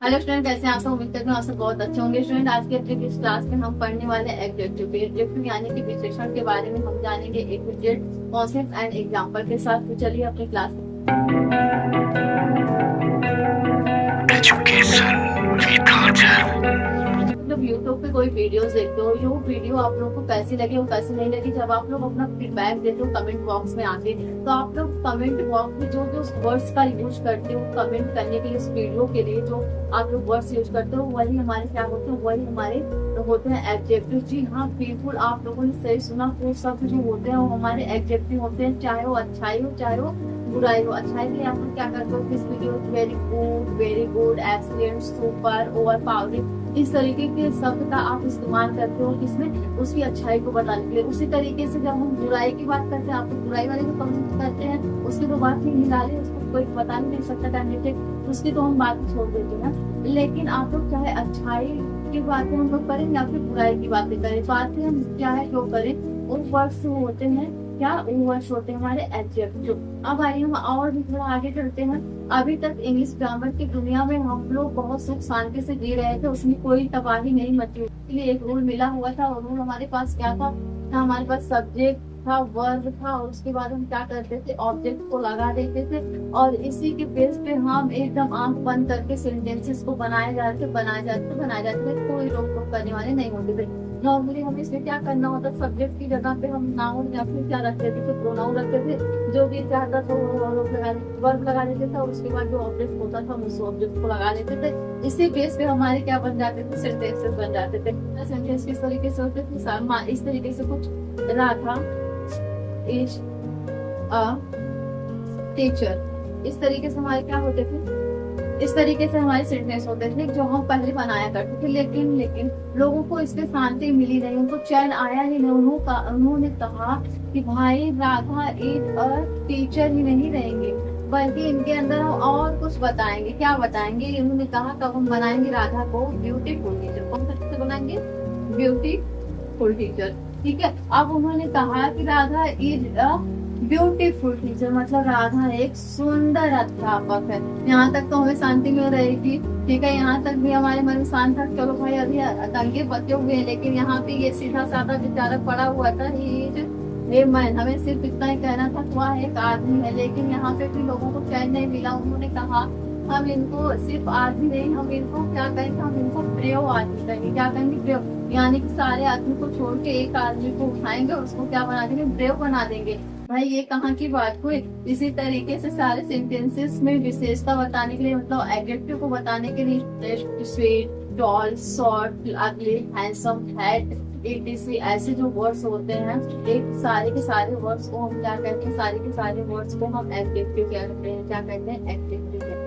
Hello student, कैसे हैं आप सब? उम्मीद करते हैं आप सब बहुत अच्छे होंगे। स्टूडेंट, आज के अपने इस क्लास में हम पढ़ने वाले एडजेक्टिव यानी कि विशेषण के बारे में हम जानेंगे A to Z concept and example के साथ। तो चलिए अपनी क्लास मतलब यूट्यूब पे कोई वीडियोस देखते हो, जो वीडियो आप लोगों को कैसी लगी और कैसी नहीं लगी, जब आप लोग अपना फीडबैक देते हो कमेंट बॉक्स में आके, तो आप लोग कमेंट बॉक्स में जो जो वर्ड्स का यूज करते हो कमेंट करने के लिए, इस वीडियो के लिए जो आप लोग वर्ड्स यूज करते हो वही हमारे क्या होते हैं, वही हमारे होते हैं एडजेक्टिव। जी हाँ, बिल्कुल आप लोगों ने सही सुना। वो सब जो होते हैं वो हमारे एडजेक्टिव होते हैं, चाहे वो अच्छाई हो चाहे वो बुराई हो। अच्छाई के लिए आप लोग क्या करते हो, किस video very good, excellent, super, over powering, इस तरीके के शब्द का आप इस्तेमाल करते हो किसमें, उसकी अच्छाई को बताने के लिए। उसी तरीके से जब हम बुराई की बात करते हैं, आप लोग बुराई वाले को कमेंट करते हैं, उसकी तो बात नहीं निकाले, उसको कोई बता नहीं सकता कैंडिडेट, उसकी तो हम बात छोड़ देते हैं। लेकिन आप लोग चाहे अच्छाई की बातें हम लोग करें या फिर बुराई की बातें करें, बातें हम चाहे जो करें, उन वर्ड्स होते हैं क्या, उन वर्ड्स होते हैं हमारे एडजेक्टिव। अब आइए हम और भी थोड़ा आगे चलते हैं। अभी तक इंग्लिश ग्रामर की दुनिया में हम लोग बहुत सुख शांति से जी रहे थे, उसमें कोई तबाही नहीं मची। इसलिए एक रूल मिला हुआ था, और रूल हमारे पास क्या था, हमारे पास सब्जेक्ट था, वर्ब था, और उसके बाद हम क्या करते थे, ऑब्जेक्ट को लगा देते थे, और इसी के बेस पे हम एकदम आंख बंद करके सेंटेंसेस को बनाए जाते थे। कोई रोक टोक करने वाले नहीं होते थे। नॉर्मली हमें इसमें क्या करना होता, सब्जेक्ट की जगह पे हम नाउन या फिर क्या रखते थे, प्रोनाउन रखते थे। जो भी चाहता था वो वर्ब लगा देते थे, और उसके बाद जो ऑब्जेक्ट होता था हम उस ऑब्जेक्ट को लगा देते थे। इसी बेस पे हमारे क्या बन जाते थे, सेंटेंसेस बन जाते थे। सेंटेंस किस तरीके से होते थे, इस तरीके से कुछ राधा इज अ टीचर, इस तरीके से हमारे क्या होते थे, इस तरीके से हमारे सेंटेंस होते थे जो हम पहले बनाया करते थे। लेकिन लोगों को इससे शांति मिली नहीं, उनको चैन आया ही नहीं। उन्होंने कहा कि भाई राधा इज अ टीचर ही नहीं रहेंगे, बल्कि इनके अंदर हम और कुछ बताएंगे। क्या बताएंगे, उन्होंने कहा कब हम बनाएंगे राधा को ब्यूटीफुल टीचर। कौन सा टीचर बनाएंगे, ब्यूटीफुल टीचर। ठीक है, अब उन्होंने कहा कि Radha is a beautiful teacher, मतलब राधा एक सुंदर अध्यापक है। यहाँ तक तो हमें शांति मिल रही थी, ठीक है, यहाँ तक भी हमारे मन में शांत था। चलो भाई अभी दंगे बचे हुए हैं, लेकिन यहाँ पे ये सीधा साधा बेचारा पड़ा हुआ था, हमें सिर्फ इतना ही कहना था, वह एक आदमी है। लेकिन यहाँ पे भी लोगों को चैन नहीं मिला। उन्होंने कहा हम इनको सिर्फ आदमी नहीं, हम इनको क्या कहेंगे, हम इनको प्रियो आदमी कहेंगे। क्या कहेंगे, प्रियो, यानी कि सारे आदमी को छोड़ के एक आदमी को उठाएंगे और उसको क्या बना देंगे, प्रियो बना देंगे। भाई ये कहाँ की बात हुई। इसी तरीके से सारे सेंटेंसेस में विशेषता बताने के लिए, मतलब एडजेक्टिव को बताने के लिए, स्वीट, टॉल, शॉर्ट, अगली, हैंडसम, फैट, etc ऐसे जो वर्ड्स होते हैं, एक सारे के सारे वर्ड्स को हम क्या कहते हैं, सारे के सारे वर्ड्स को हम एडजेक्टिव क्या कहते हैं, एडजेक्टिव कहते हैं।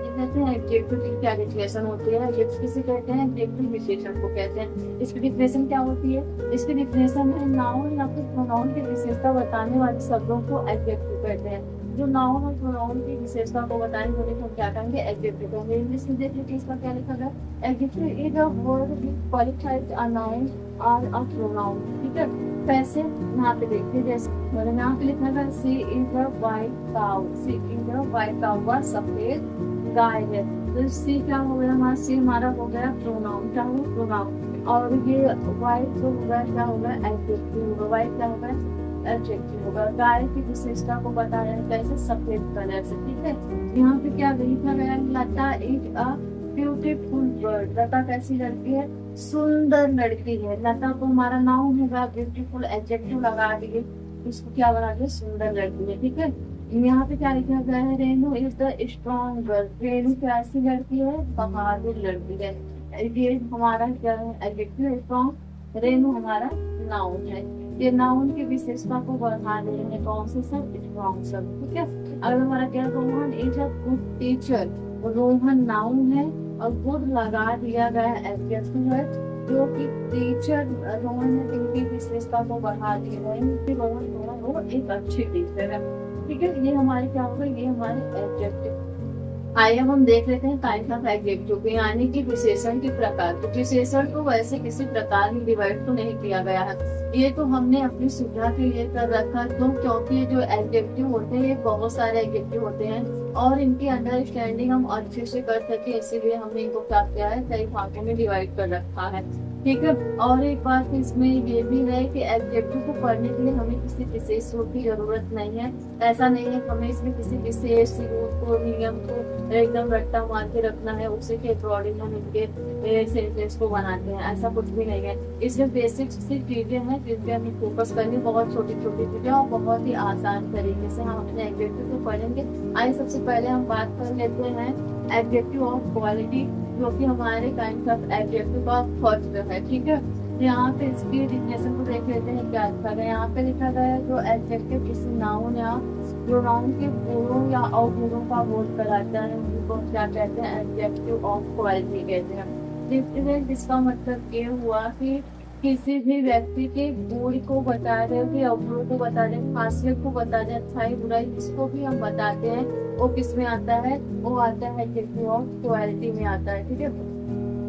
एडजेक्टिव की क्या डिफिनेशन होती है, किसे कहते हैं, एडजेक्टिव विशेषण को कहते हैं। इसकी डिफिनेशन क्या होती है, इसकी डिफिनेशन है नाउन या फिर प्रोनाउन की विशेषता बताने वाले शब्दों को एडजेक्टिव कहते हैं। जो नाउन और प्रोनाउन की विशेषता को बताने वाले हम क्या कहेंगे, एडजेक्टिव कहेंगे। इंग्लिश में देखिए इसका क्या लिखा गया, adjective is a word which qualifies a noun और अ प्रोनाउन। ठीक है, कैसे, यहाँ पे देखिए, जैसे यहाँ पे लिखा गया she is a white cow, she is a white cow, वह सफेद गाय है। तो सी क्या हो गया हमारा, सी हमारा हो गया प्रोनाउन, क्या हो, प्रोनाउन। और ये वाइट जो होगा क्या होगा, एडजेक्टिव होगा। वाइट क्या होगा, एडजेक्टिव होगा। गाय की विशेषता को बताया कैसे, सफेद कलर से। ठीक है, यहाँ पे क्या लिखा गया, लता इज अ ब्यूटीफुल बर्ड, लता कैसी लड़की है, सुंदर लड़की है। लता को हमारा नाउन होगा, ब्यूटीफुल एडजेक्टिव लगा दिए, इसको क्या बना दिया, सुंदर लड़की है। ठीक है, यहाँ पे क्या लिखा गया है, Renu is the strong girl, Renu कैसी लड़की है, बहादुर लड़की है। ये हमारा क्या है, एडजेक्टिव स्ट्रॉन्ग, रेनू हमारा नाउन है। ये नाउन की विशेषता को बढ़ा रहे हैं, कौन से सब, स्ट्रॉन्ग सब। ठीक है, अगर हमारा क्या, Rohan is a good teacher, Rohan noun है और गुड लगा दिया गया एडजेक्टिव है, जो कि टीचर रोहन है, इनकी विशेषता को बढ़ा दी है। रोहन वो एक अच्छी टीचर है। ठीक है, ये हमारे क्या होगा, ये हमारे एडजेक्टिव। आइए हम देख लेते हैं टाइप्स ऑफ एडजेक्टिव, यानी कि विशेषण के प्रकार। तो विशेषण को वैसे किसी प्रकार में डिवाइड तो नहीं किया गया है, ये तो हमने अपनी सुविधा के लिए कर रखा, तो क्योंकि ये जो एडजेक्टिव होते हैं, ये बहुत सारे एडजेक्टिव होते हैं और इनकी अंडरस्टैंडिंग हम अच्छे से कर सके, इसीलिए हमने इनको क्या किया है, कई भागों में डिवाइड कर रखा है। ठीक है। और एक बात इसमें ये भी है कि एडजेक्टिव को पढ़ने के लिए हमें किसी विशेष रूप की जरूरत नहीं है। ऐसा नहीं है हमें इसमें किसी विशेष रूप को, नियम को एकदम रट्टा मार के रखना है, उसी के अकॉर्डिंग हम इनके सेंटेंस को बनाते हैं, ऐसा कुछ भी नहीं है। इसमें बेसिक सी चीजें हैं जिन पे हमें फोकस करनी, बहुत छोटी छोटी चीजें और बहुत ही आसान तरीके से हम अपने एडजेक्टिव को पढ़ेंगे। आइए सबसे पहले हम बात कर लेते हैं एडजेक्टिव ऑफ क्वालिटी, जो कि हमारे काइंड ऑफ एडजेक्टिव का फर्स्ट है। ठीक है। यहाँ पे इसकी डिफिनेशन को देख लेते हैं क्या लिखा गया। यहाँ पे लिखा गया है जो एडजेक्टिव किसी नाउन या प्रोनाउन के गुणों या अवगुणों का बोध कराता है उनको क्या कहते हैं, एडजेक्टिव ऑफ क्वालिटी कहते हैं। जिसका मतलब ये हुआ कि किसी भी व्यक्ति के गुण को बता दे, कि अवगुणों को बता दे, खासियत को बता दे, अच्छाई बुराई जिसको भी हम बताते हैं वो किस में आता है, वो आता है एडजेक्टिव ऑफ क्वालिटी में आता है। ठीक है।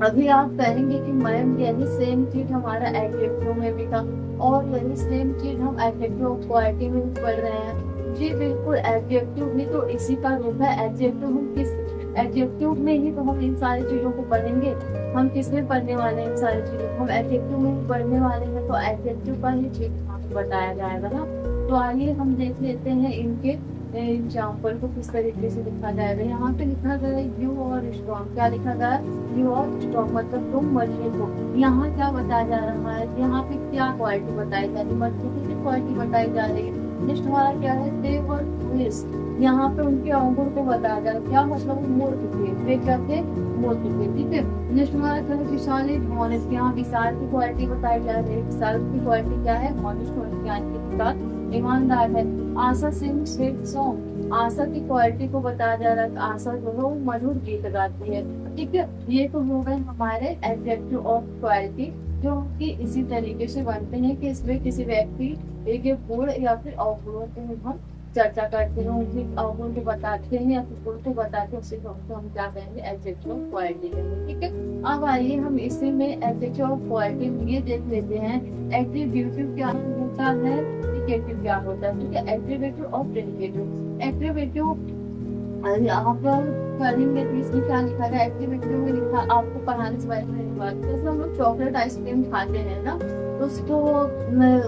अभी आप कहेंगे कि मैम यही सेम चीज हमारा एडजेक्टिव में भी था और यही सेम चीज हम एडजेक्टिव ऑफ क्वालिटी में भी पढ़ रहे हैं। जी बिल्कुल, एडजेक्टिव भी तो इसी का रूप है। एडजेक्टिव हम किस एडजेक्टिव में ही तो हम इन सारी चीजों को पढ़ेंगे। हम किस में पढ़ने वाले हैं इन सारी चीजों को, हम एडजेक्टिव में ही पढ़ने वाले हैं, तो एडजेक्टिव का ही चीज बताया जाएगा ना। तो आइए हम देख लेते हैं इनके एग्जाम्पल को किस तरीके से लिखा जाएगा। यहाँ पे लिखा गया यू और स्ट्रॉन्ग, क्या लिखा गया, यू और स्ट्रॉन्ग मतलब तुम मजबूत हो। यहाँ क्या बताया जा रहा है, यहाँ पे क्या क्वालिटी बताई जा रही है, मजबूती की क्वालिटी बताई जा रही है। नेक्स्ट हमारा क्या है, दे वर फूलिश, यहाँ पे उनके अवगुण को बताया जा रहा है, क्या मतलब मूर्ख थे, वे क्या थे, मूर्ख थे। ठीक है। नेक्स्ट हमारा क्या है, विशाल इज हॉनेस्ट, यहाँ विशाल की क्वालिटी बताई जा रही है। विशाल की क्वालिटी क्या है, हॉनेस्ट होने के साथ ईमानदार है। आशा सिंह स्वीट सॉन्ग, आशा की क्वालिटी को बताया जा रहा है, आशा जो है वो मधुर गीत गाती है। ठीक है। ये तो हो गए हमारे एडजेक्टिव ऑफ क्वालिटी, जो कि इसी तरीके से बनते हैं कि इसमें किसी व्यक्ति के गुण या फिर अवगुणों को हम चर्चा करते हैं, उनके अवगुण को बताते हैं या फिर गुण को बताते हैं, उसी को हम क्या कहेंगे, एडजेक्टिव ऑफ क्वालिटी कहेंगे। ठीक है। अब आइए हम इसी में एडजेक्टिव ऑफ क्वालिटी ये देख लेते हैं, एट्रीब्यूटिव क्या होता है, प्रेडिकेटिव क्या होता है। ठीक है। एट्रीब्यूटिव और प्रेडिकेटिव। एट्रीब्यूटिव आप करेंगे तो इसमें क्या लिखा है, एट्रीब्यूटिव में लिखा, आपको पढ़ाने से पहले बात, जैसे हम लोग चॉकलेट आइसक्रीम खाते हैं ना, उसको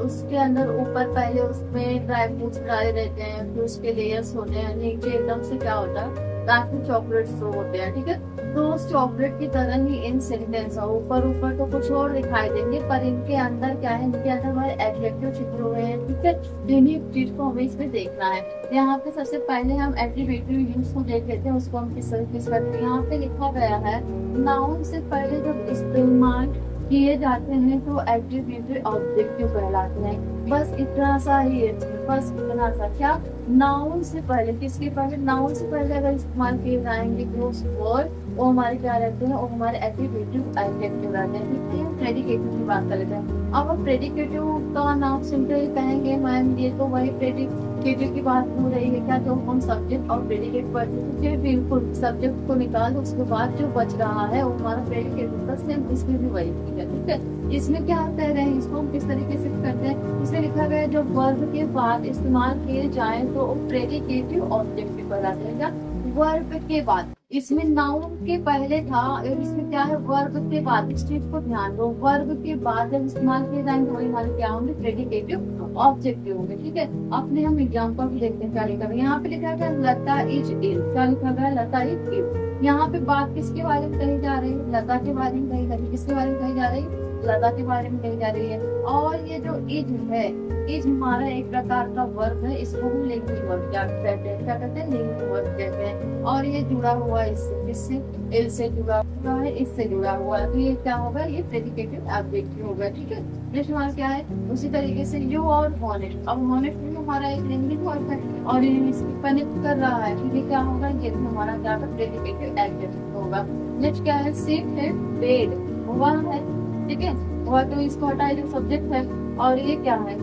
उसके अंदर ऊपर पहले उसमें ड्राई फ्रूट्स डाले रहते हैं, फिर उसके लेयर्स होते हैं, नीचे एकदम से क्या होता है, काफी चॉकलेट शो होते हैं। ठीक है। तो उस चॉकलेट की तरह ही इन सेंटेंस है, ऊपर ऊपर तो कुछ और दिखाई देंगे पर इनके अंदर क्या है, इनके अंदर हमारे एडजेक्टिव छिपे हुए हैं। ठीक है। इन्हीं चीज को हमें इसमें देखना है। यहाँ पे सबसे पहले हम एट्रीब्यूटिव यूज को देख लेते हैं, उसको हम किस तरीके से करते हैं। यहाँ पे लिखा गया है, नाउन से पहले जब इस्तेमाल किए जाते हैं तो एट्रीब्यूटिव ऑब्जेक्टिव कहलाते हैं। बस इतना सा ही है, बस इतना सा। क्या, नाउन से पहले, किसके पहले, नाउन से पहले अगर इस्तेमाल किए जाएंगे तो वर्ड, वो हमारे क्या रहते हैं, वो हमारे एट्रीब्यूटिव एडजेक्टिव रहते हैं। ठीक है। प्रेडिकेटिव की बात कर लेते हैं। अब हम प्रेडिकेटिव का नाम सुनते ही कहेंगे मैम ये तो वही प्रेडिकेटिव की बात हो रही है क्या, जो हम सब्जेक्ट और प्रेडिकेट पढ़ते हैं। बिल्कुल, सब्जेक्ट को निकाल दो, उसके बाद जो बच रहा है वो हमारा प्रेडिकेटिव का, सेम इसमें भी वही चीज है। ठीक है। इसमें क्या कह रहे हैं, इसको हम किस तरीके से करते हैं, इसमें लिखा गया है जब वर्ब के बाद इस्तेमाल किए जाए तो प्रेडिकेटिव ऑब्जेक्टिव कहलाते हैं। क्या, वर्ब के बाद, इसमें नाउन के पहले था, इसमें क्या है, वर्ब के बाद। इस चीज को ध्यान दो, वर्ब के बाद जब इस्तेमाल किए जाएंगे वही हमारे क्या होंगे, प्रेडिकेटिव ऑब्जेक्टिव होंगे। ठीक है। अपने हम एग्जाम्पल भी देखते हैं क्या लिखा गया। यहाँ पे लिखा गया लता इज इल, क्या लिखा गया, लता इज इल। यहाँ पे बात किसके बारे में कही जा रही है, लता के बारे में कही जा रही है। किसके बारे में कही जा रही है, लता के बारे में कही जा रही है। और ये जो इज है, इज हमारा एक प्रकार का वर्ब है, इसको हम लिंकिंग वर्ब क्या कहते हैं, क्या कहते हैं, लिंकिंग वर्ब कहते हैं। और ये जुड़ा हुआ है इससे, किससे, इल से जुड़ा हुआ है, इससे जुड़ा हुआ है, तो ये क्या होगा, ये प्रेडिकेटिव ऑब्जेक्टिव होगा। ठीक है। नेक्स्ट हमारा क्या है, उसी तरीके से यू और हॉनेस्ट। अब हॉनेस्ट भी हमारा एक लिंकिंग वर्ब है और ये इसकी कनेक्ट कर रहा है, तो ये क्या होगा, ये भी हमारा क्या होगा, प्रेडिकेटिव एडजेक्टिव होगा। नेक्स्ट क्या है, सिट है, बेड, हुआ है। ठीक है। वह तो इसको हटाए जो सब्जेक्ट है, और ये क्या है,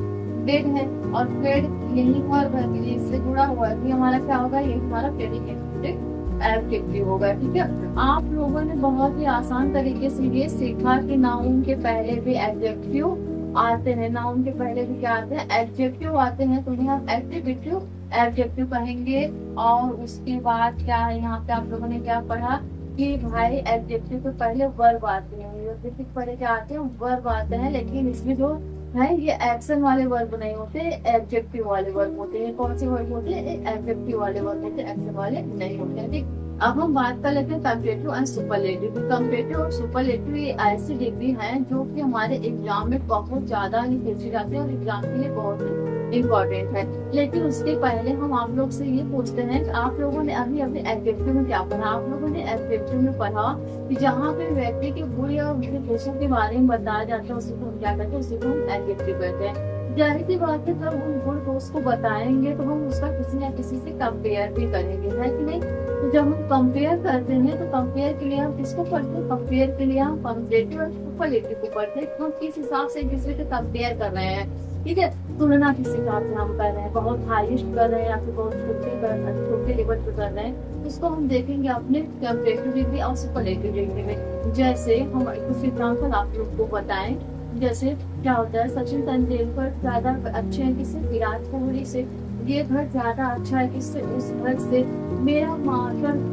बेड है, और बेड यही वर्ब है, ये इससे जुड़ा हुआ है, तो हमारा क्या होगा, ये हमारा प्रेडिकेटिव एडजेक्टिव होगा। ठीक है। आप लोगों ने बहुत ही आसान तरीके से ये सीखा कि नाउन के पहले भी एडजेक्टिव आते हैं, नाउन के पहले भी क्या आते हैं, एडजेक्टिव आते हैं। तो यहाँ एक्टिविटी एडजेक्टिव कहेंगे। और उसके बाद क्या है, यहाँ पे आप लोगों ने क्या पढ़ा कि भाई एडजेक्टिव के पहले वर्ब आते हैं, एडजेक्टिव पहले क्या आते हैं, वर्ब आते हैं। लेकिन इसमें जो है ये एक्शन वाले वर्ब नहीं होते, एडजेक्टिव वाले वर्ब होते हैं। कौन से वर्ब होते हैं, एडजेक्टिव वाले वर्ब होते हैं, एक्शन वाले नहीं होते हैं। ठीक, अब हम बात कर लेते हैं कंपेरेटिव एंड सुपरलेटिव। कंपेरेटिव और सुपरलेटिव ये ऐसी डिग्री हैं जो कि हमारे एग्जाम में बहुत ज्यादा ही पूछी जाती है और एग्जाम के लिए बहुत ही इम्पोर्टेंट है। लेकिन उसके पहले हम आप लोग से ये पूछते हैं कि आप लोगों ने अभी अपने एडजेक्टिव में क्या पढ़ा। आप लोगों ने एडजेक्टिव में पढ़ा कि जहाँ पे व्यक्ति के बुरे और बुरे दोषों के बारे में बताया जाता है उसी को हम क्या करते हैं, उसी को हम एडजेक्टिव कहते हैं। जाहिर सी बात है, जब हम बुरे दोस्त को बताएंगे तो हम उसका किसी न किसी से कंपेयर भी करेंगे, है कि नहीं। तो जब हम कंपेयर करते हैं तो कंपेयर के लिए हम किसको पढ़ते हैं, कंपेयर के लिए हम कंपेरेटिव और सुपरलेटिव को पढ़ते हैं। हम किस हिसाब से एक दूसरे को कंपेयर कर रहे हैं, ठीक है, तुलना किस हिसाब से हम कर रहे हैं, बहुत हाईएस्ट कर रहे हैं या फिर बहुत छोटे लेवल पे कर रहे हैं, उसको हम देखेंगे अपने कंपेरेटिव डिग्री और सुपरलेटिव डिग्री में। जैसे हम कुछ एग्जाम्पल आप लोग को बताएं, जैसे क्या होता है, सचिन तेंदुलकर ज्यादा अच्छे हैं किससे, विराट कोहली से। ये घर ज्यादा अच्छा है किससे, उस घर से। मेरा मार्कर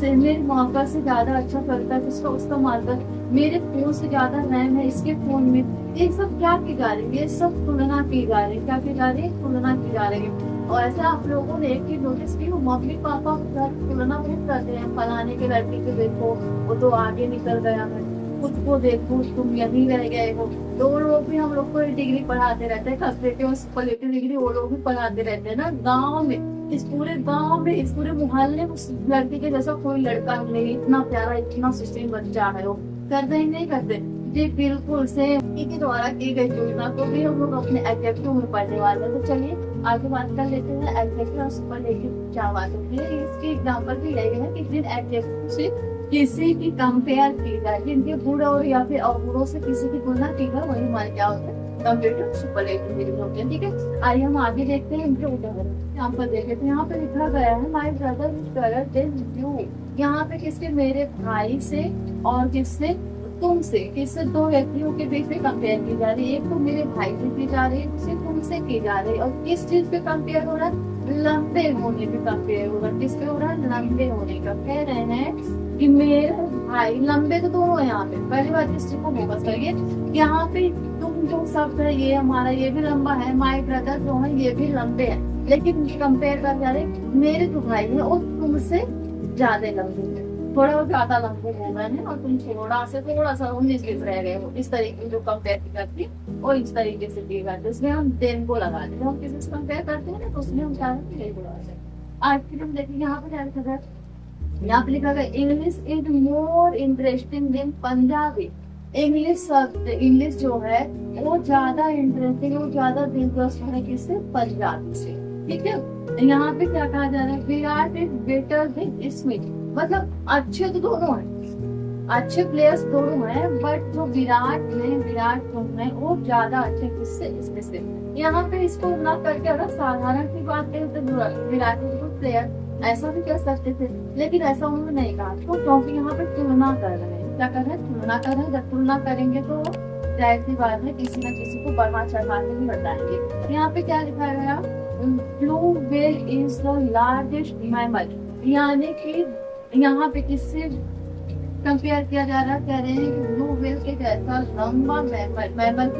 मेरे मार्कर से ज्यादा अच्छा करता है किसका, उसका मार्कर। मेरे फोन से ज्यादा रैम है इसके फोन में। ये सब क्या की जा रही है, ये सब तुलना की जा रही है। क्या की जा रही है, तुलना की जा रही है। और ऐसा आप लोगों ने एक चीज नोटिस की, मम्मी पापा तुलना बहुत करते हैं, फलाने के लड़के को देखो वो तो आगे निकल गया है, खुद को देखो तुम यहीं रह गए हो। तो वो लोग भी हम लोग को डिग्री पढ़ाते रहते हैं, कंपेरेटिव और सुपरलेटिव डिग्री वो लोग भी पढ़ाते रहते हैं ना। गाँव में, इस पूरे गांव में, इस पूरे मोहल्ले में उस लड़के के जैसा कोई लड़का नहीं, इतना प्यारा इतना सुशील बच्चा है वो। करते ही नहीं करते जी, बिल्कुल से के द्वारा की गई योजना को भी हम लोग अपने एडजेक्टिव में पढ़ने वाले हैं। तो चलिए आगे बात कर लेते हैं एडजेक्टिव और सुपरलेटिव क्या बात होती है। इसकी एग्जाम्पल भी यही है कि जिन एडजेक्टिव से किसी की कंपेयर की जाए, जिनके गुण और या फिर अवगुणों से किसी की तुलना की जाए, वही हमारे क्या होता है, कंपेरेटिव सुपरलेटिव डिग्री होते हैं। ठीक है, आइए हम आगे देखते हैं इनके उदाहरण। यहाँ पर देखे तो यहाँ पे लिखा गया है my brother is better than you. यहाँ पे किसके, मेरे भाई से और किससे, तुमसे। किससे, दो व्यक्तियों के बीच में कंपेयर की जा रही है। एक तो मेरे भाई से की जा रही है, दूसरी तुमसे की जा रही है। और किस चीज पे कंपेयर हो रहा है, लंबे होने पे कंपेयर हो रहा है। किस पे हो रहा है, लंबे होने का। कह रहे हैं कि मेरे भाई, लंबे तो दोनों है यहाँ पे। पहली बात इस चीज को फोकस करिए, यहाँ पे तुम जो शब्द है ये हमारा, ये भी लंबा है। माय ब्रदर जो है ये भी लंबे है, लेकिन कंपेयर कर जा रहे मेरे जो भाई है और तुमसे ज्यादा लंबे है, थोड़ा ज्यादा लंबे हो गए हैं और तुम थोड़ा सा 19 बीस रह गए हो। इस तरीके जो कंपेयर की जाती है और इस तरीके से की जाती है, उसमें हम देन को लगा देते हैं। हम किसी से कंपेयर करते हैं ना तो उसमें हम क्या करते हैं, आज फिर हम देखेंगे यहाँ पे क्या लिखा है। यहाँ पे लिखा गया English is more interesting than Punjabi. English शब्द, इंग्लिश जो है वो ज्यादा इंटरेस्टिंग, वो ज्यादा दिलचस्प है किससे, पंजाबी से। ठीक है, यहाँ पे क्या कहा जा रहा है, Virat is better than Smith. मतलब अच्छे तो दोनों हैं, अच्छे प्लेयर्स दोनों हैं, बट जो विराट जो है वो ज्यादा अच्छे किससे, इसमें से। यहाँ पे इसको ना करके अगर साधारण की बात करें तो विराट इज प्लेयर ऐसा भी कर सकते थे, लेकिन ऐसा उन्होंने नहीं कहा। तो क्योंकि यहाँ पे तुलना कर रहे हैं, क्या कर रहे हैं, तुलना कर रहे हैं। जब तुलना करेंगे तो जाहिर सी बात है किसी न किसी को बढ़ा चढ़ा के भी बताएंगे। यहाँ पे क्या लिखा गया, blue whale is the largest mammal. यानी कि यहाँ पे किससे कंपेयर किया जा रहा है, कह रहे हैं कि ब्लू व्हेल के जैसा लंबा मैमल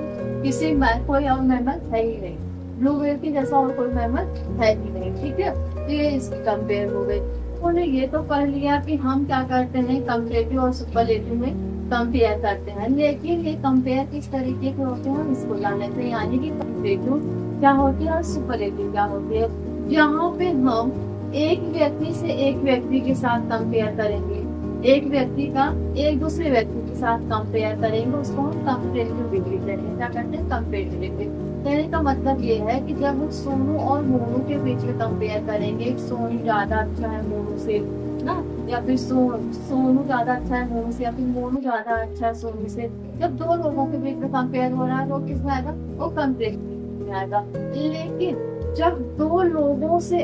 किसी कोई और मैमल है ही नहीं। ब्लू व्हेल के जैसा और कोई मैमल है ही नहीं। ठीक है, तो ये इसकी कंपेयर हो गई। उन्होंने ये तो पढ़ लिया कि हम क्या करते हैं, कंपेरेटिव और सुपरलेटिव में कंपेयर करते हैं, लेकिन ये कंपेयर किस तरीके के होते हैं हम इसको जान लेते हैं। यानी कि कंपेरेटिव क्या होती है और सुपरलेटिव क्या होती है। यहाँ पे हम एक व्यक्ति से एक व्यक्ति के साथ कंपेयर करेंगे, एक व्यक्ति का एक दूसरे व्यक्ति के साथ कंपेयर करेंगे, उसको हम कंपेरेटिव डिग्री करेंगे। क्या करते हैं, कंपेरेटिव डिग्री। कहने का मतलब ये है कि जब हम सोनू और मोनू के बीच में कंपेयर करेंगे, सोनू ज्यादा अच्छा है मोनू से ना, या फिर सोनू ज्यादा अच्छा है मोनू से, या फिर मोनू ज्यादा अच्छा है सोनू से। जब दो लोगों के बीच में कंपेयर हो रहा है तो किस में आएगा, वो कंपेरेटिव में आएगा। लेकिन जब दो लोगों से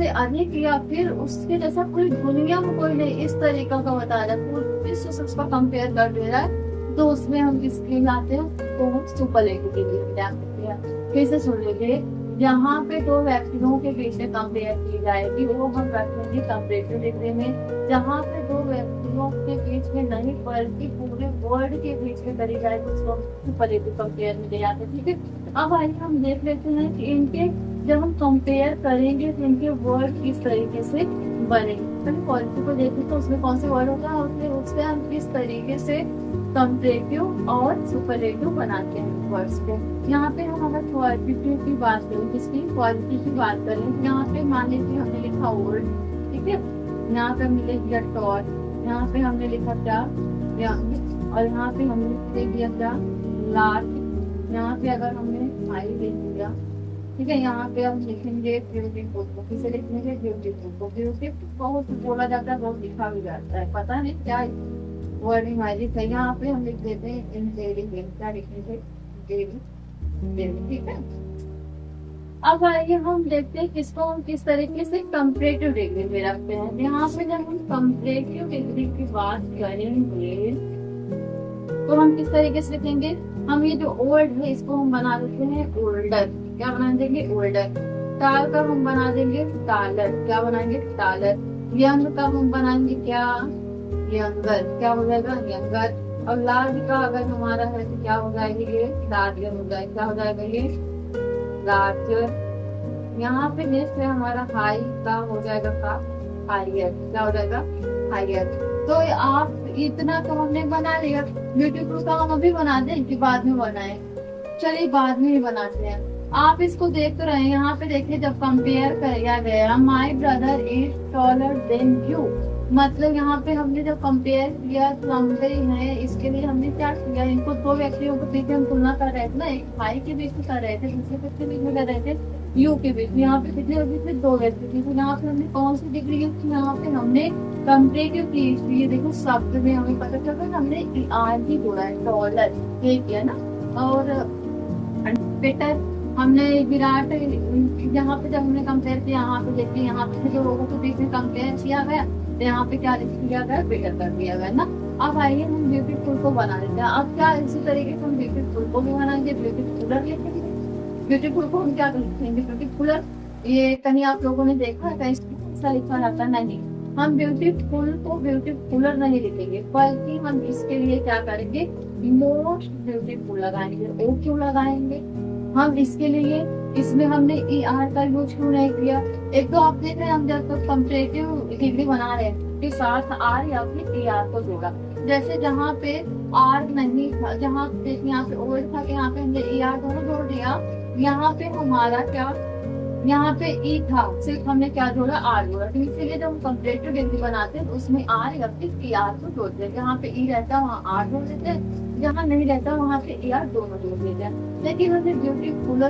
अधिक या फिर उसके जैसा पूरी दुनिया में कोई नहीं, इस तरीका का बता रहा है, पूरे विश्व से उसका कंपेयर कर दे रहा है, तो उसमें हम किसके लिए जाते हैं, तो हम सुपरलेटिव डिग्री में जा सकते हैं। फिर से सुन लीजिए, यहाँ पे दो व्यक्तियों के बीच में कंपेयर की जाएगी, वो हम रखेंगे कंपैरेटिव डिग्री में। जहाँ पे दो व्यक्तियों के बीच में नहीं बल्कि पूरे वर्ल्ड के बीच में करी जाएगी, उसको हम सुपरलेटिव कंपेयर में ले जाते हैं। ठीक है, अब आइए हम देख लेते हैं कि इनके जब हम कंपेयर करेंगे तो इनके वर्ड किस तरीके से बनेंगे। पहले पॉलिटिव को देखें तो उसमें कौन से वर्ड होता है और फिर उससे हम किस तरीके से कंपैरेटिव और सुपरलेटिव बनाते हैं वर्ड्स को। यहाँ पे हम अगर क्वालिटेटिव की बात करें, किसकी क्वालिटी की बात करें, यहाँ पे मान लीजिए हमने लिखा ओल्ड, ठीक है, यहाँ पे हमने लिख दिया टॉल, यहाँ पे हमने लिखा क्या यंग, और यहाँ पे हमने लिख दिया क्या लार्ज, यहाँ पे अगर हमने हाई लिख दिया, ठीक है, यहाँ पे हम लिखेंगे ब्यूटीफुल को, किसे लिखेंगे ब्यूटीफुल को। ब्यूटीफुल बहुत बोला जाता है, बहुत लिखा भी जाता है, पता नहीं क्या वर्डिंग मैजिक है। यहाँ पे हम लिख देते हैं इंटेलिजेंट, क्या लिखेंगे इंटेलिजेंट, ठीक है। अब आइए हम देखते हैं किसको हम किस तरीके से कंपैरेटिव डिग्री में रखते हैं। यहाँ पे जब हम कंपैरेटिव डिग्री की बात करेंगे तो हम किस तरीके से लिखेंगे, हम ये जो ओल्ड है इसको हम बना देते हैं ओल्डर, क्या बना देंगे ओल्डर। टाल का हम बना देंगे टालर, क्या बनाएंगे टालर। यंग का हम बनाएंगे क्या यंगर, क्या हो जाएगा यंगर। और लार्ज का अगर हमारा है तो क्या हो जाएगा ये लार्जर हो जाएगा, क्या हो जाएगा ये लार्जर। यहाँ पे नेक्स्ट है हमारा हाई का हो जाएगा का हायर, क्या हो जाएगा हायर। तो आप इतना तो हमने बना लिया। ब्यूटीफुल का हम अभी बना दें कि बाद में बनाए, चलिए बाद में ही बनाते हैं। आप इसको देख तो रहे हैं, यहाँ पे देखिए जब कंपेयर किया गया my brother is taller than you, मतलब यहाँ पे हमने जब कंपेयर किया तो लंबे है, इसके लिए हमने क्या किया, इनको दो व्यक्तियों के बीच हम तुलना कर रहे थे ना, एक भाई के बीच में कर रहे थे, दूसरे किसके बीच में कर रहे थे यू के बीच में। यहाँ पे कितने बीच में दो व्यक्ति थे, तो यहाँ पे हमने कौन सी डिग्री यूज की, यहाँ पे हमने कंपैरेटिव की। ये देखो शब्द में हमें पता चला हमने आर ही बोला है टॉलर, ये किया ना। और बेटर हमने विराट, यहाँ पे जब हमने कंपेयर किया, यहाँ पे देखिए यहाँ पे जो लोगों के बीच में कंपेयर किया गया तो यहाँ पे क्या लिख दिया गया बेटर कर दिया गया ना। अब आइए हम ब्यूटीफुल को बना लेते हैं। अब क्या इसी तरीके से हम ब्यूटीफुल को भी बनाएंगे, ब्यूटीफुलर लिखेंगे। ब्यूटीफुल को हम क्या लिखेंगे ब्यूटीफुलर, ये कहीं आप लोगों ने देखा है कहीं लिखा जाता नहीं, हम ब्यूटीफुल को ब्यूटीफुलर नहीं लिखेंगे, बल्कि हम इसके लिए क्या करेंगे मोस्ट ब्यूटीफुल लगाएंगे। ओ क्यों लगाएंगे हम इसके लिए, इसमें हमने ई आर का यूज क्यों नहीं किया। एक तो आप देख रहे हैं हम जब तक कंपैरेटिव डिग्री बना रहे हैं के साथ आर या फिर ई आर को जोड़ा, जैसे जहाँ पे आर नहीं था, जहाँ पे यहाँ पे ओल्ड था, यहाँ पे हमने ई आर दोनों जोड़ दिया। यहाँ पे हमारा क्या, यहाँ पे ई था, सिर्फ हमने क्या जोड़ा आर जोड़ा। तो इसीलिए जब हम कंपैरेटिव डिग्री बनाते हैं तो उसमें आर या फिर ई आर को जोड़ते हैं। जहाँ पे ई रहता है वहाँ आर जोड़ देते हैं, जहाँ नहीं रहता वहाँ पे ई आर दोनों जोड़ देते हैं। लेकिन हमने ब्यूटीफुलर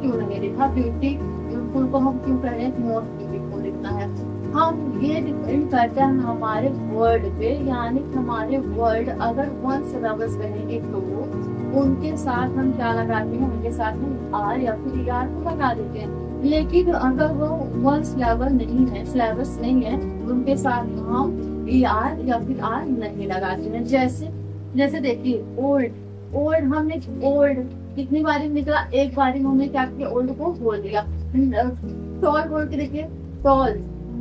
क्यों नहीं लिखा, ब्यूटीफुल को हम क्यों कह रहे हैं मोस्ट ब्यूटीफुल लिखना है। हम ये डिपेंड करता है हमारे वर्ड पे, यानी हमारे वर्ड अगर वन सिलेबस रहेंगे तो उनके साथ हम क्या लगाते हैं, उनके साथ हम आर या फिर ई आर को लगा देते हैं। लेकिन अगर वो वन सिलेबस नहीं है, सिलेबस नहीं है, उनके साथ हम ई आर या फिर आर नहीं लगाते हैं। जैसे देखिए ओल्ड, ओल्ड हमने ओल्ड कितनी बारी निकला, एक बारी हमने क्या किया ओल्ड को बोल दिया। टॉल बोल के देखिए टॉल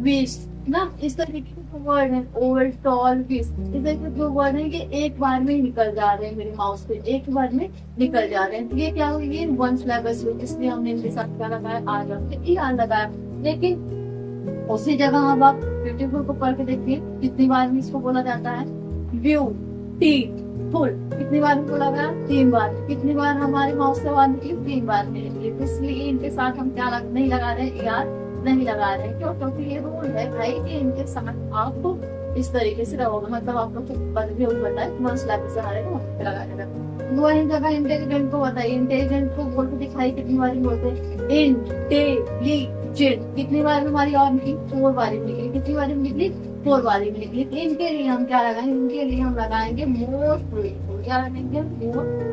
विश ना, इस तरीके के वर्ड है ओल्ड टॉल विश, इस तरीके के जो वर्ड है ये एक बार में निकल जा रहे हैं मेरे माउस पे, एक बार में निकल जा रहे हैं। तो ये क्या हुई, ये वन सिलेबस हुई, इसलिए हमने इनके साथ क्या लगाया आर या फिर ई आर लगाया। लेकिन उसी जगह अब आप ब्यूटीफुल को पढ़ के देखिए कितनी बार में इसको बोला जाता है ब्यूटीफुल, कितनी बार में बोला गया 3 बार। कितनी बार हमारे माउस से आवाज निकली 3 बार में निकली। इसलिए इनके साथ हम क्या नहीं लगा रहे हैं, ई आर नहीं लगा रहे हैं। क्यों, क्योंकि ये रूल है भाई कि इनके साथ आपको इस तरीके से रहोगे, मतलब आप लोग को पता है वन सिलेबस से हमारे को लगा देगा। वही जगह इंटेलिजेंट को बताइए, इंटेलिजेंट को बोल के दिखाई कितनी बार बोलते हैं इंटेलिजेंट, कितनी बार हमारी और निकली 4 बार निकली, कितनी बार निकली 4 बार निकली। इनके लिए हम क्या लगाएंगे, इनके लिए हम लगाएंगे मोस्ट ब्यूटीफुल, क्या लगाएंगे मोस्ट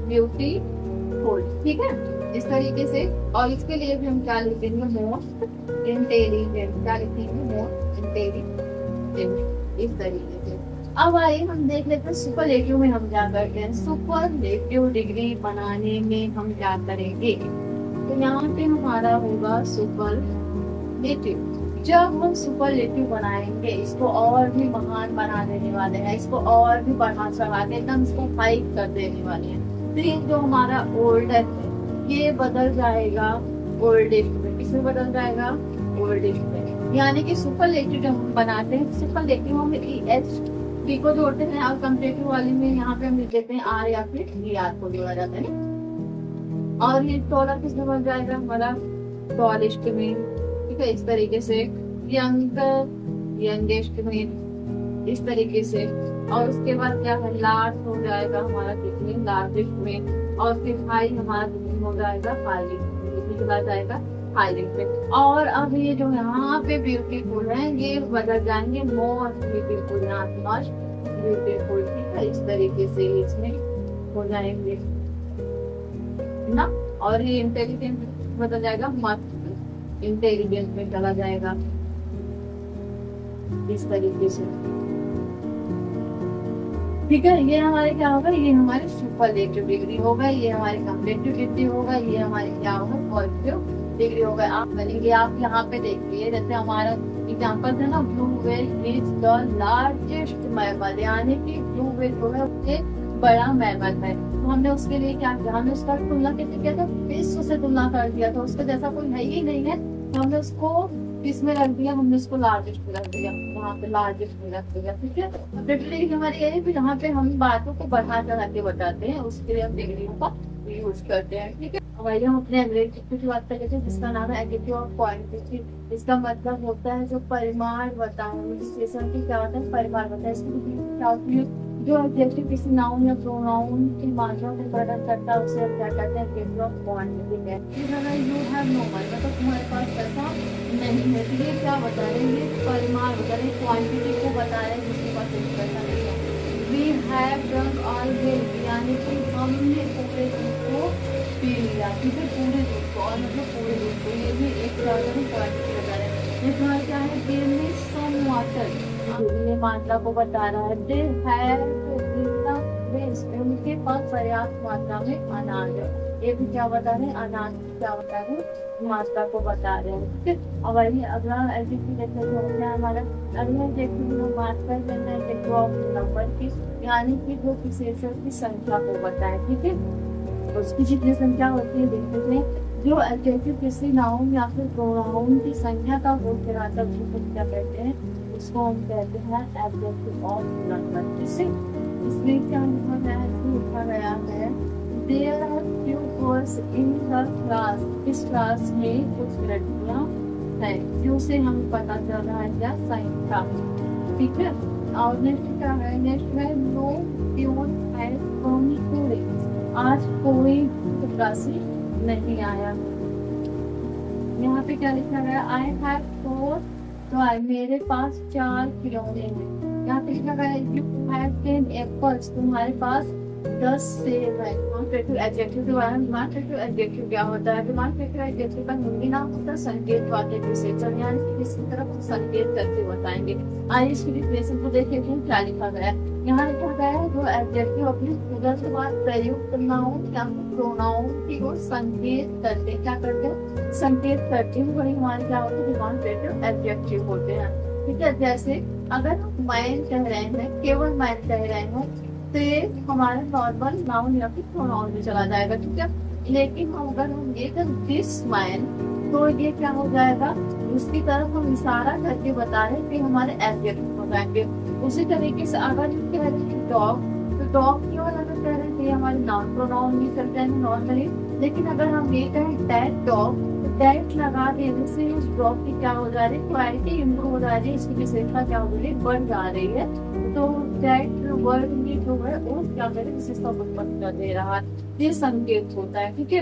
ब्यूटीफुल, ठीक है इस तरीके से। और इसके लिए भी हम क्या लिखेंगे मोस्ट इंटेलिजेंट, क्या लिखेंगे मोस्ट इंटेलिजेंट, इस तरीके से। अब आइए हम देख लेते हैं सुपरलेटिव में हम क्या करते हैं। सुपरलेटिव डिग्री बनाने में हम क्या करेंगे, तो यहाँ पे हमारा होगा सुपरलेटिव। जब हम सुपरलेटिव बनाएंगे, इसको और भी महान बना देने वाले हैं, इसको और भी बढ़ा चढ़ा के एकदम इसको हाइक कर देने वाले हैं। तो ये जो हमारा ओल्डर है ये बदल जाएगा ओल्डेस्ट में। किसमें बदल जाएगा, ओल्डेस्ट में। यानी कि सुपरलेटिव जब हम बनाते हैं, सुपरलेटिव हम एच डी को जोड़ते हैं और कंपेरेटिव वाली में यहाँ पे हम लिख देते हैं आर या फिर डी आर को जोड़ा जाता है। और ये टॉलर किसमें बन जाएगा, हमारा टॉलेस्ट में। ठीक है, इस तरीके से यंग यंगेस्ट में, इस तरीके से। और उसके बाद क्या है, लार्ज हो जाएगा हमारा कितने, लार्जेस्ट में। और फिर हाई हमारा कितने हो जाएगा, हाईएस्ट में चला जाएगा, हाईएस्ट में। और अब ये जो यहाँ पे ब्यूटीफुल है ये बदल जाएंगे मोस्ट ब्यूटीफुल, यहाँ मोस्ट ब्यूटीफुल। ठीक है, इस तरीके से इसमें हो जाएंगे ना। और ये इंटेलिजेंट बदल जाएगा, मस्त इंटेलिजेंट में चला जाएगा, इस तरीके से। ठीक है, ये हमारे क्या होगा, ये हमारे सुपरलेटिव डिग्री होगा, ये हमारी कंपेरेटिव डिग्री होगा, ये हमारी क्या होगा, पॉजिटिव डिग्री होगा। आप बनेंगे, आप यहाँ पे देखिए, जैसे हमारा एग्जाम्पल था ना, blue whale is the largest mammal, यानी कि ब्लू व्हेल जो है उससे बड़ा मैमल है। तो हमने उसके लिए क्या किया, हमने उसका तुलना कैसे किया था, विश्व से तुलना कर दिया था। उसका जैसा कोई है ही नहीं है, तो हमने उसको किसमें रख दिया, हमने उसको लार्जेस्ट में रख दिया, वहाँ पे लार्जेस्ट में रख दिया। ठीक है, डिग्री हमारी ये है, यहाँ पे हम बातों को बढ़ा चढ़ा के बताते हैं, उसके लिए हम डिग्री का यूज करते हैं। ठीक है, अब आइए हम अपने एडजेक्टिव की बात करते हैं, जिसका नाम है एडजेक्टिव ऑफ क्वांटिटी। इसका मतलब होता है जो परिमाण बताओ, सिचुएशन की क्या होता है, परिमाण बताए। इसकी क्या होती है, जो एडजेक्टिव किसी नाउन या प्रोनाउन की मात्रा को प्रकट करता है उसे हम क्या कहते हैं, एडजेक्टिव ऑफ क्वांटिटी है। यू हैव नो मनी, मतलब तुम्हारे पास पैसा नहीं है, तो ये क्या बता रहे हैं, ये परिमाण बता रहे हैं, क्वांटिटी को बता रहे हैं जिसके पास पैसा नहीं है। We have drunk all milk, यानी कि हमने पूरे दूध को पी लिया। ठीक है, पूरे दूध को, और मतलब पूरे दूध को, ये भी एक क्वांटिटी बता रहे हैं। इसमें क्या है, गिव मी सम वाटर, ये मात्रा को बता रहा है। दे हैव उनके पास पर्याप्त मात्रा में अनाज है, ये भी क्या बता रहे हैं, अनाज क्या बता रहे हैं, मात्रा को बता रहे हैं। ठीक है, और वही अगला एडजेक्टिव देखते हैं, जो है हमारा अगला एडजेक्टिव में बात कर लेना है एडजेक्टिव ऑफ नंबर की, यानी कि जो विशेषण की संख्या को बताए। ठीक है, उसकी जितनी संख्या होती है देखते हैं, जो एडजेक्टिव किसी नाउन या फिर प्रोनाउन की संख्या का हो कराता है उसको क्या कहते हैं, उसको हम कहते हैं एडजेक्टिव ऑफ नंबर। इसमें क्या लिखा गया है, लिखा गया है there are few girls in the class, इस क्लास में कुछ लड़कियां हैं। फ्यू से हमें पता चल रहा है क्या, संख्या। ठीक है, और नेक्स्ट क्या है, नेक्स्ट है no peon has come today, आज कोई चपरासी नहीं आया। यहाँ पे क्या लिखा गया, आई हैव 4 टॉय, मेरे पास 4 खिलौने हैं। यहाँ पे लिखा गया यू हैव 10 एप्पल्स, तुम्हारे पास 10 सेब है। एडजेक्टिव डिमांडेटिव एडजेक्टिव क्या होता है, डिमांडेटिव एडजेक्टिव का हिंदी नाम होता है संकेतवाचक विशेषण, यानी कि किसी तरफ संकेत करके बताएंगे। आइए इसकी डिफिनेशन को देखिए क्या लिखा गया है। यहाँ लिखा गया है जो एडजेक्टिव अपनी पूर्वज के बाद प्रयुक्त नाउन या प्रोनाउन की ओर संकेत करते हैं, क्या करते हैं, संकेत करते हैं, वही हमारे क्या होते हैं, डिमांडेटिव एडजेक्टिव होते हैं। ठीक है, जैसे अगर मैन कह रहे हैं, केवल मैन कह रहे हैं, तो ये हमारा नॉर्मल नाउन या फिर प्रोनाउन में चला जाएगा। ठीक है, लेकिन अगर हम ये कर दिस मैन, तो ये क्या हो जाएगा, उसकी तरफ हम इशारा करके बता रहे हैं कि हमारे एडजेक्टिव हो जाएंगे। उसी तरीके से अगर हम कह रहे हैं डॉग, तो डॉग की ओर अगर कह रहे हैं हमारे नाउन प्रोनाउन में चल जाएंगे नॉर्मली। लेकिन अगर हम ये कहें दैट डॉग, दैट लगा देने से उस डॉग की क्या हो जा रही है, क्वालिटी इम्प्रूव हो जा रही है, इसकी विशेषता क्या हो रही है, बढ़ जा रही है। तो दैट वर्ड में जो है वो क्या करे, विशेषता उत्पन्न कर दे रहा है, ये संकेत होता है। ठीक है,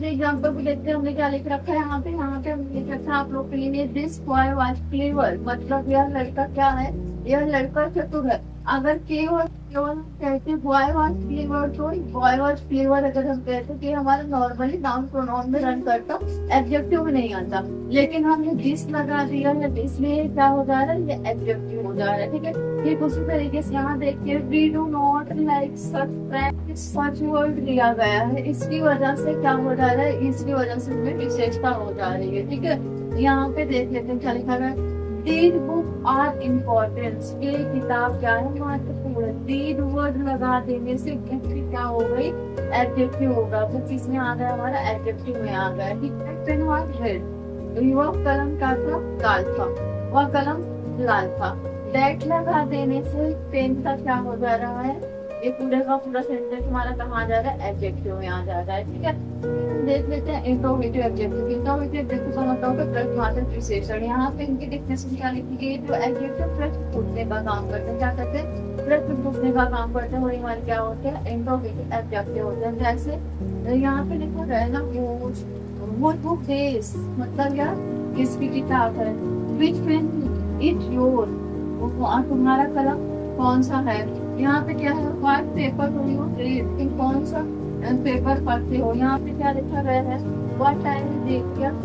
एग्जाम्पल को देखते हैं, हमने क्या लिख रखा है यहाँ पे हम लिख रखा है आप लोग के लिए, दिस बॉय वाज क्लेवर, मतलब यह लड़का क्या है, यह लड़का चतुर है। अगर केवल केवल कहते बॉय वॉज फ्लेवर, तो बॉय वॉज फ्लेवर अगर हम कहते कि हमारा नॉर्मली नाउन प्रोनाउन में रन करता, एडजेक्टिव में नहीं आता, लेकिन हमने दिस लगा दिया है, दिस में क्या हो जा रहा है, ये एडजेक्टिव हो जा रहा है। ठीक है, ठीक उसी तरीके से यहाँ देखिए, we do not like such word दिया गया है, इसकी वजह से क्या हो जा रहा है, इसकी वजह से हमें विशेषता हो जा रही है। ठीक है, यहाँ पे देख लेते हैं क्या लिखा गया है, दीज बुक आर इम्पोर्टेंस, ये किताब क्या है, महत्वपूर्ण। दीज वर्ड लगा देने से क्या हो गई, एडजेक्टिव होगा, तो किसमें आ गया, हमारा एडजेक्टिव में आ गया। ठीक है, पेन वॉज रेड, वह कलम का था, लाल था, वह कलम लाल था। दैट लगा देने से पेन का क्या हो जा रहा है, ये पूरे का पूरा सेंटेंस हमारा कहाँ आ जा रहा है, एडजेक्टिव में आ जा रहा है। ठीक है, देख लेते हैं इंट्रोगेटिव एडजेक्टिव। इंट्रोगेटिव एडजेक्टिव का मतलब है प्रश्नवाचक विशेषण। यहाँ पे इनकी डेफिनेशन क्या लिखी गई, जो एडजेक्टिव प्रश्न पूछने का काम करते हैं, क्या करते हैं, प्रश्न पूछने का काम करते हैं, वही हमारे क्या होते हैं, इंट्रोगेटिव एडजेक्टिव होते हैं। जैसे यहाँ पे लिखा गया है ना, वो बुक देश, मतलब क्या, किसकी किताब है, विच पेन इज योर, तुम्हारा कलम कौन सा है। यहाँ पे क्या है, what paper do you read, तुम कौन सा पेपर पढ़ते हो। यहाँ पे क्या लिखा गया है, व्हाट टाइम इज इट,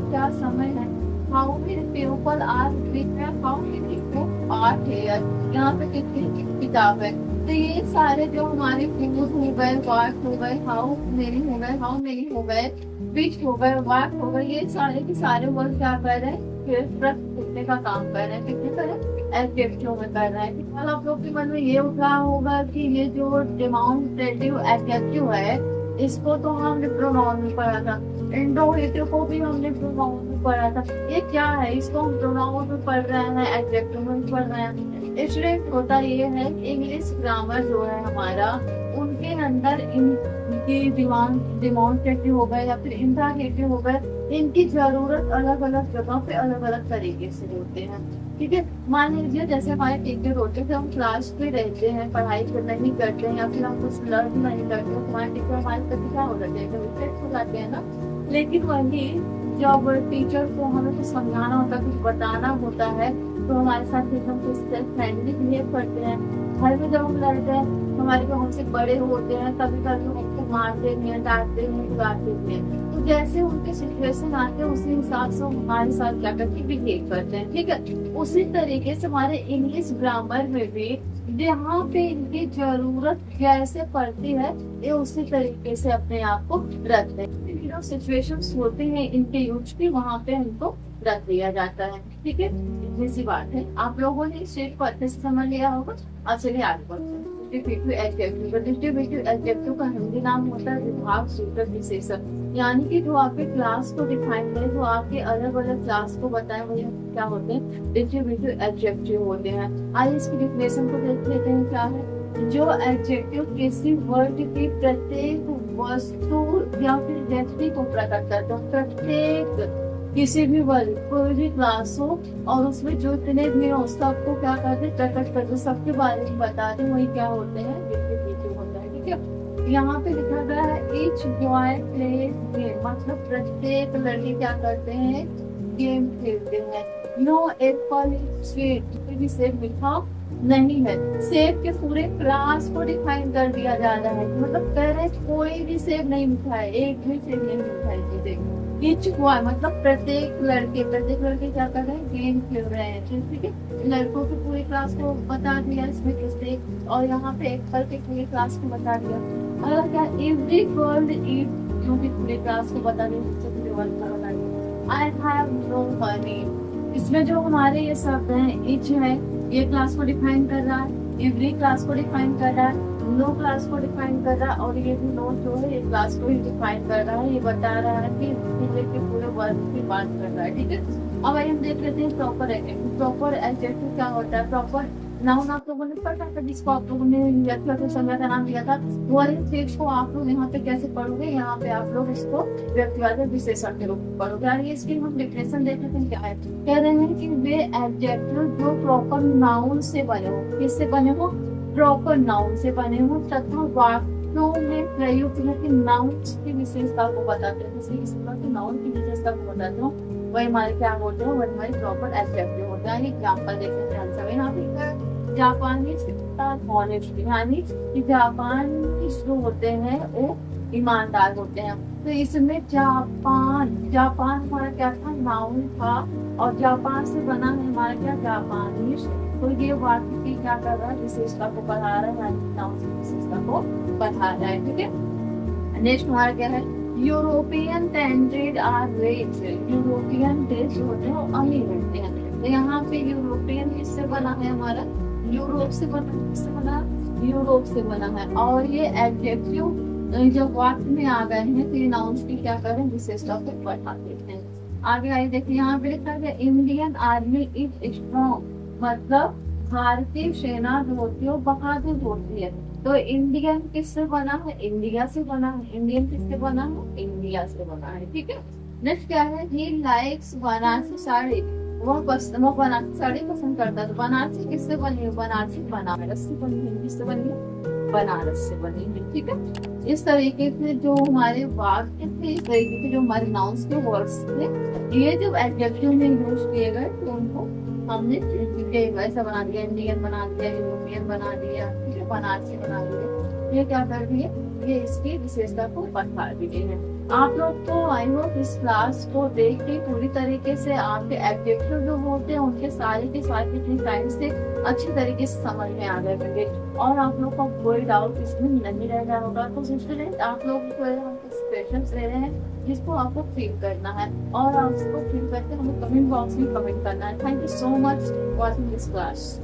क्या समय है। How many people are here, how many book are here, यहाँ पे कितनी किताब है। तो ये सारे जो हमारे फूड हो गए, व्हाट हो गए, हाउ मेनी हो गए, हाउ मेनी हो गए, विच हो गए, व्हाट हो गए, ये सारे के सारे वर्ड क्या कर रहे हैं, प्रश्न पूछने का काम कर रहे हैं। कितने कर रहे हैं, एडजेक्टिव में कर रहा है। और आप लोग के मन में ये उठा होगा कि ये जो डेमोन्स्ट्रेटिव एडजेक्टिव है, इसको तो हमने प्रोनाउन में पढ़ा था, इंट्रोगेटिव को भी हमने प्रोनाउन में पढ़ा था। ये क्या है, इसको हम प्रोनाउन में पढ़ रहे हैं, एडजेक्टिव में पढ़ रहे हैं। इसलिए होता ये है, इंग्लिश ग्रामर जो है हमारा, उनके अंदर इनकी डिमॉन्स्ट्रेटिव हो गए या फिर इंट्रोगेटिव हो गए, इनकी जरूरत अलग अलग जगह पे अलग अलग तरीके से होते हैं। ठीक है, मान लीजिए जैसे हमारे टीचर होते हैं, हम क्लास पे रहते हैं, पढ़ाई नहीं करते हैं या फिर हम कुछ लर्न नहीं करते हैं, हमारे टीचर हमारे प्रति क्या हो जाते हैं, इफेक्ट हो जाते हैं ना। लेकिन वही जब टीचर को हमें कुछ समझाना होता है, कुछ बताना होता है, तो हमारे साथ एकदम कुछ फ्रेंडली बिहेव करते हैं। घर में जब हम लड़ते हैं, हमारे जो हमसे बड़े होते हैं, कभी कभी हमको मारते हैं, डांटते हैं, बुलाते हैं। तो जैसे उनके सिचुएशन आते हैं, उसी हिसाब से हमारे साथ क्या करके बिहेव करते हैं। ठीक है, उसी तरीके से हमारे इंग्लिश ग्रामर में भी जहाँ पे इनकी जरूरत जैसे पड़ती है, ये उसी तरीके से अपने आप को रखते हैं। जो सिचुएशंस होते हैं इनके यूज की, वहाँ पे इनको रख दिया जाता है। ठीक है, इतनी सी बात है। आप लोगों ने इस चीज को अच्छे से समझ लिया होगा। अब चलिए आगे बढ़ते हैं। डिस्ट्रीब्यूटिव एडजेक्टिव, डिस्ट्रीब्यूटिव एडजेक्टिव का हिंदी नाम होता है विभाग सूचक विशेषण, यानी कि जो आपके क्लास को डिफाइन करे, जो आपके अलग अलग क्लास को बताए, वही क्या होते हैं, डिस्ट्रीब्यूटिव एडजेक्टिव होते हैं। आइए इसकी डिफिनेशन को देख लेते हैं क्या है। जो एडजेक्टिव किसी वर्ड की प्रत्येक वस्तु या फिर व्यक्ति को प्रकट करता है, प्रत्येक किसी भी वर्ग, कोई भी क्लास हो और उसमें जो इतने भी हो, सबको क्या करते, प्रकट करते, सबके बारे में बताते, वही क्या होते हैं, डिस्ट्रीब्यूटिव होता है। ठीक है, यहाँ पे लिखा गया है ईच बॉय प्लेज गेम, मतलब प्रत्येक लड़के क्या करते हैं, गेम खेलते हैं। नो एप्पल स्वीट, भी सेब मीठा नहीं है। सेब के पूरे क्लास को डिफाइन कर दिया जा रहा है, मतलब कह रहे कोई भी सेब नहीं मीठा है, एक भी सेब नहीं मीठा है। ईच बॉय मतलब प्रत्येक लड़के क्या कर रहे हैं, गेम खेल रहे हैं। ठीक है, लड़कों की पूरी क्लास को बता दिया इसमें प्रत्येक, और यहाँ पे एक पल के पूरी क्लास को बता दिया। अगर क्या एवरी गर्ल ईट, जो भी पूरी क्लास को बता दिया। आई हैव नो मनी, इसमें जो हमारे ये शब्द हैं, ईच है, ये क्लास को डिफाइन कर रहा है, एवरी क्लास को डिफाइन कर रहा है, नो क्लास को डिफाइन कर रहा है, और ये भी नो जो है ये क्लास को ही डिफाइन कर रहा है। ये बता रहा है कि पूरे के पूरे वर्ग की बात कर रहा है। ठीक है, अब हम देख लेते हैं प्रॉपर एडजेक्टिव। प्रॉपर एडजेक्टिव क्या होता है, प्रॉपर नाउन आप लोगों ने पढ़ा था, जिसको आप लोगों ने संज्ञा का नाम दिया था, वही चीज को आप लोग यहाँ पे कैसे पढ़ोगे, यहाँ पे आप लोग इसको व्यक्तिवाचक विशेषण के रूप में पढ़ोगे। यार इसकी हम डिफिनेशन देख लेते हैं क्या है। कह रहे हैं कि वे एडजेक्टिव जो प्रॉपर नाउन से बने हो, किससे बने हो, प्रॉपर नाउन से बने हो, तथा वाक्यों में प्रयुक्त है कि नाउन की विशेषता को बताते हैं, जैसे नाउन की विशेषता को बताते हो, वही हमारे क्या होते हैं, वही हमारे प्रॉपर एडजेक्टिव होते हैं। एग्जाम्पल देखते हैं। यहाँ पे जापानीज आर हॉनेस्ट, यानी कि जापान जो होते हैं वो ईमानदार होते हैं। तो इसमें जापान, जापान हमारा क्या था, नाउन था, और जापान से बना है हमारा क्या, जापानीज। तो ये वाक्य की क्या कर रहा है, विशेषता को बढ़ा रहा है, यानी नाउन की विशेषता को बढ़ा रहा है। ठीक है, नेक्स्ट हमारा क्या है, European tented are rich. European देश जो होते हैं वो अमीर होते हैं। तो यहाँ पे यूरोपियन किससे बना है हमारा, यूरोप से बना, किससे बना, यूरोप से बना है। और ये एडजेक्टिव जब वाक्य में आ गए हैं तो ये नाउन्स की क्या करें, विशेषता को बढ़ा देते हैं। आगे आइए देखिए, यहाँ पे लिखा है इंडियन आर्मी इज स्ट्रॉन्ग, मतलब भारतीय सेना जो होती है वो बहादुर होती है। तो इंडियन किससे बना है, इंडिया से बना है। इंडियन किससे बना है, इंडिया से बना है। ठीक है, नेक्स्ट क्या है, ही लाइक्स बनारसी साड़ी। वो बनारसी साड़ी पसंद करता है। तो बनारसी किससे बनी है, बनारसी बनारस से बनी है। किससे बनी है, बनारस से बनी है। ठीक है, इस तरीके से जो हमारे वाक्य थे, इस तरीके से जो हमारे नाउन्स के वर्ड्स थे, ये जब एडजेक्टिव में यूज किए गए तो उनको हमने वैसा बना दिया, इंडियन बना दिया, यूरोपियन बना दिया, बनारसी बना दिया। ये क्या कर दिए, ये इसकी विशेषता को बढ़ा दिए हैं। आप लोग तो आई होप इस क्लास को देख के पूरी तरीके से आपके एडजेक्टिव जो होते हैं उनके सारे के सारे कितने टाइम से अच्छी तरीके से समझ में आ गए होंगे, और आप लोग का कोई डाउट इसमें नहीं रह रहा होगा। तो स्टूडेंट, आप लोग को हम कुछ क्वेश्चंस दे रहे हैं जिसको आपको फिल करना है, और आप उसको फिल करके हमें कमेंट बॉक्स में कमेंट करना है। Thank you so much watching this class.